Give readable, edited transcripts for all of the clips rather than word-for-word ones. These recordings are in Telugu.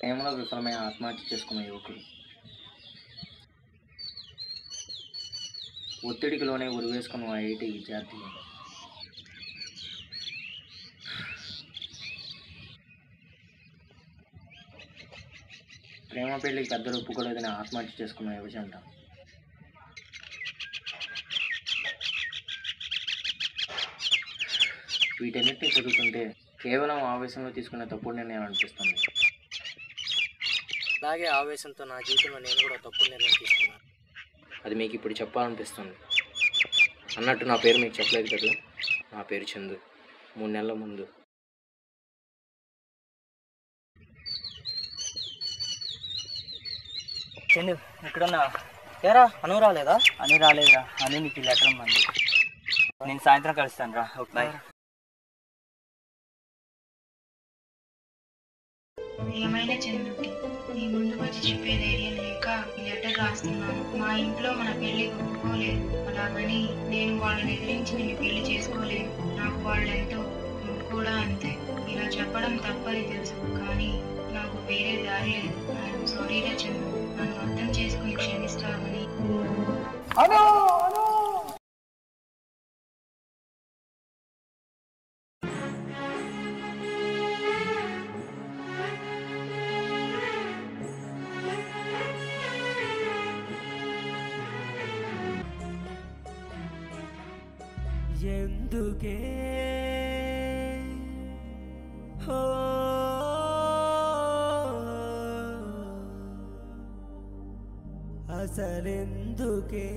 ప్రేమలో విఫలమై ఆత్మహత్య చేసుకున్న యువకుడు. ఒత్తిడికి లోనే ఉరివేసుకున్న ఐఐటి విద్యార్థి. ప్రేమ పెళ్లికి పెద్దలు ఒప్పుకోలేదని ఆత్మహత్య చేసుకున్న యువజంట. వీటన్నిటిని చదువుతుంటే కేవలం ఆవేశంలో తీసుకునే తప్పుడు నిర్ణయం అనిపిస్తుంది. అలాగే ఆవేశంతో నా జీవితంలో నేను కూడా తప్పుడు నిర్ణయం తీసుకున్నాను. అది మీకు ఇప్పుడు చెప్పాలనిపిస్తుంది. అన్నట్టు నా పేరు మీకు చెప్పలేదు కదా. నా పేరు చందు. 3 నెలల ముందు చందు ఎక్కడున్నా? ఏరా అను రాలేదా? అని రాలేదురా. అని నీకు లెటర్ మంది. నేను సాయంత్రం కలుస్తాను రా. బాయ్. ఏమైనా చంద్రుకి నీ ముందు వచ్చి చెప్పే ధైర్యం లేక ఈ లెటర్ రాస్తున్నాను. మా ఇంట్లో మన పెళ్లి ఒప్పుకోలేదు. అలాగని నేను వాళ్ళని ఎదిరించి నిన్ను పెళ్లి చేసుకోలేదు. నాకు వాళ్ళెంతో, నువ్వు కూడా అంతే. ఇలా చెప్పడం తప్పని తెలుసు, కానీ నాకు వేరే దారి లేదు. ఐఎమ్ సారీరా చంద్రు. నన్ను అర్థం చేసుకుని క్షమిస్తావని. ఎందుకే అసలెందుకే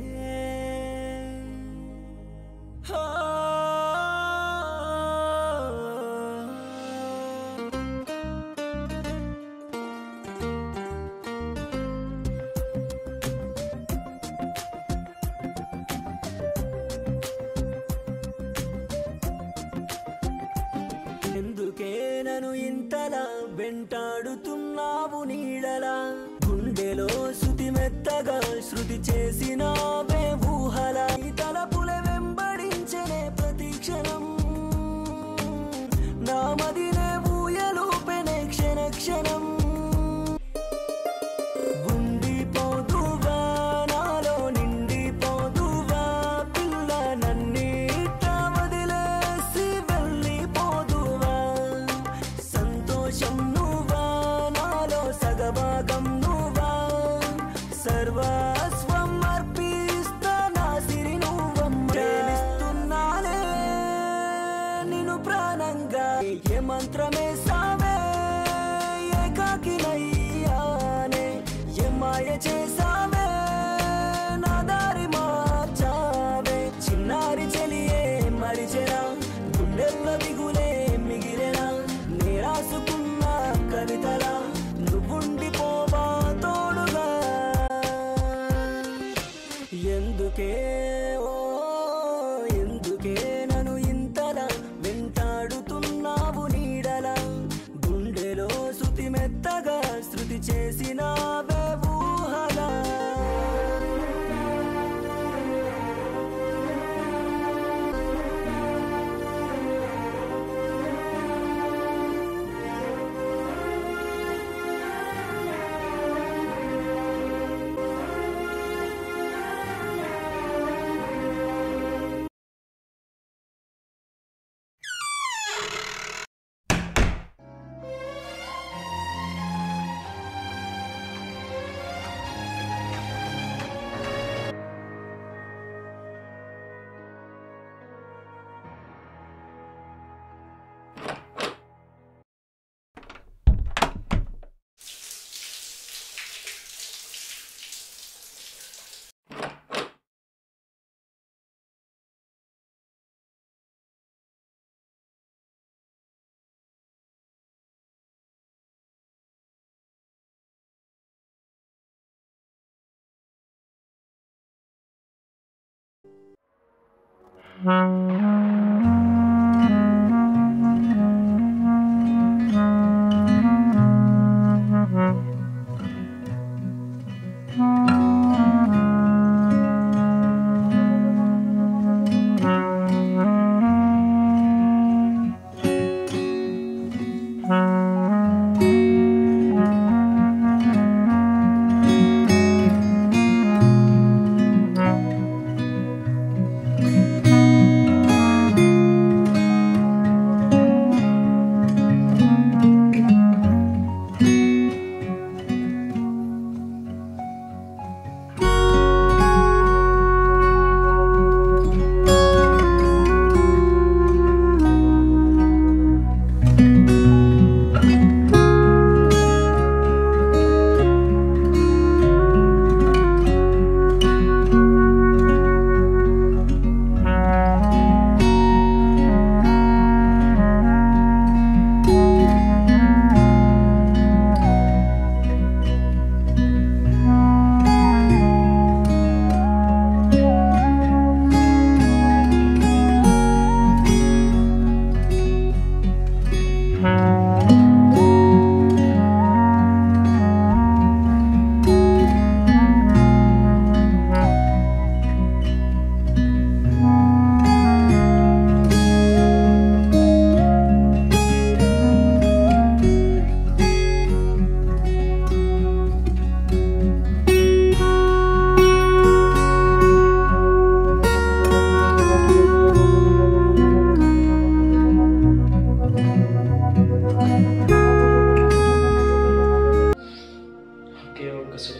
ఎందుకే నన్ను ఇంతలా వెంటాడుతున్నావు నీడలా? గుండెలో శృతి మెత్తగా శృతి చేసినావే ఊహలా. ఈ తలపుల వెంబడించనే ప్రతి క్షణం నా మదినే ఊయలూపెనే క్షణ క్షణం. ఉండిపోతువా నాలో నిండిపోతువా పిల్ల? నన్నిట వదిలేసి వెళ్ళిపోతువా? సంతోషం నువ్వా, నాలో సగభాగం నువ్వా? సర్వస్వం అర్పిస్తా నా సిరి నువ్వమ్మ. ప్రేమిస్తున్నానే నిన్ను ప్రాణంగా. ఏ మంత్రమే సావే ఏకాకినయ్యానే. ఏ మాయ చేసావే నా దారి మార్చావే. చిన్నారి చెలియే మరిచెనా, గుండెల్లో దిగులే మిగిలేనా? నే రాసుకున్న కవితలా నువ్వుండిపోవా తోడుగా? ఎందుకే ఓ ఎందుకే నన్ను ఇంతలా వెంటాడుతున్నావు నీడలా? గుండెలో శృతి మెత్తగా శృతి చేసినావే ఊహలా.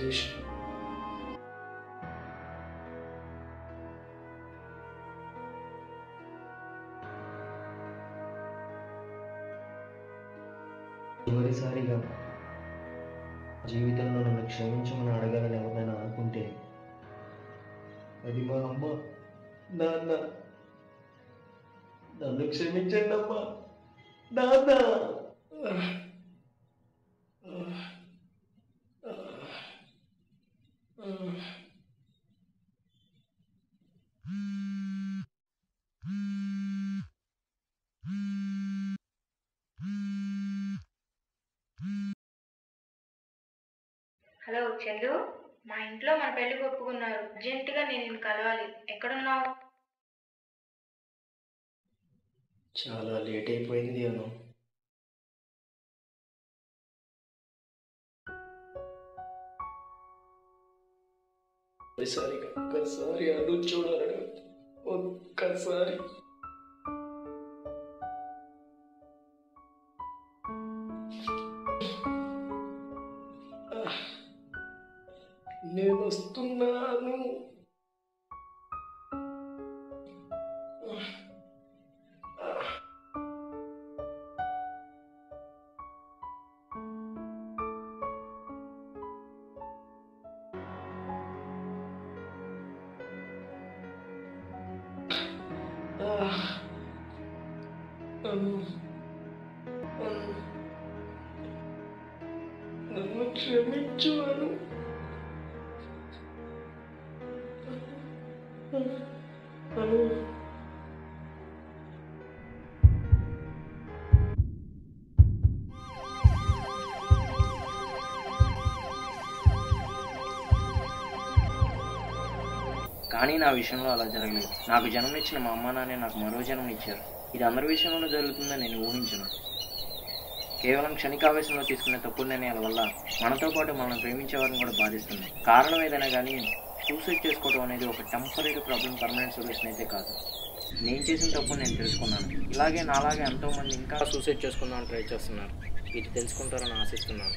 సజెష్. చివరిసారిగా జీవితంలో నన్ను క్షమించమని అడగాలని ఎవరైనా అనుకుంటే అది మా అమ్మ. నాన్న, నన్ను క్షమించండి అమ్మా. నాన్న. హలో చందు, మా ఇంట్లో మన పెళ్లికి ఒప్పుకున్నారు. అర్జెంటుగా నేను నిన్ను కలవాలి. ఎక్కడున్నావు? చాలా లేట్ అయిపోయింది అను. ఒక్కసారి అను చూడాలని, ఒక్కసారి. నేను వస్తున్నాను. నన్ను క్షమించు అను. కానీ నా విషయంలో అలా జరగలేదు. నాకు జన్మనిచ్చిన మా అమ్మ నాన్నే నాకు మరో జన్మనిచ్చారు. ఇది అందరి విషయంలోనూ జరుగుతుందని నేను ఊహించను. కేవలం క్షణికావేశంలో తీసుకునే తప్పుడు నిర్ణయాల వల్ల మనతో పాటు మనం ప్రేమించేవారిని కూడా బాధిస్తుంది. కారణం ఏదైనా కానీ సూసైడ్ చేసుకోవడం అనేది ఒక టెంపరీ ప్రాబ్లం, పర్మనెంట్ సొల్యూషన్ అయితే కాదు. నేను చేసిన తప్పు నేను తెలుసుకున్నాను. ఇలాగే నాలాగే ఎంతోమంది ఇంకా సూసైడ్ చేసుకుందామని ట్రై చేస్తున్నారు. ఇది తెలుసుకుంటారని ఆశిస్తున్నాను.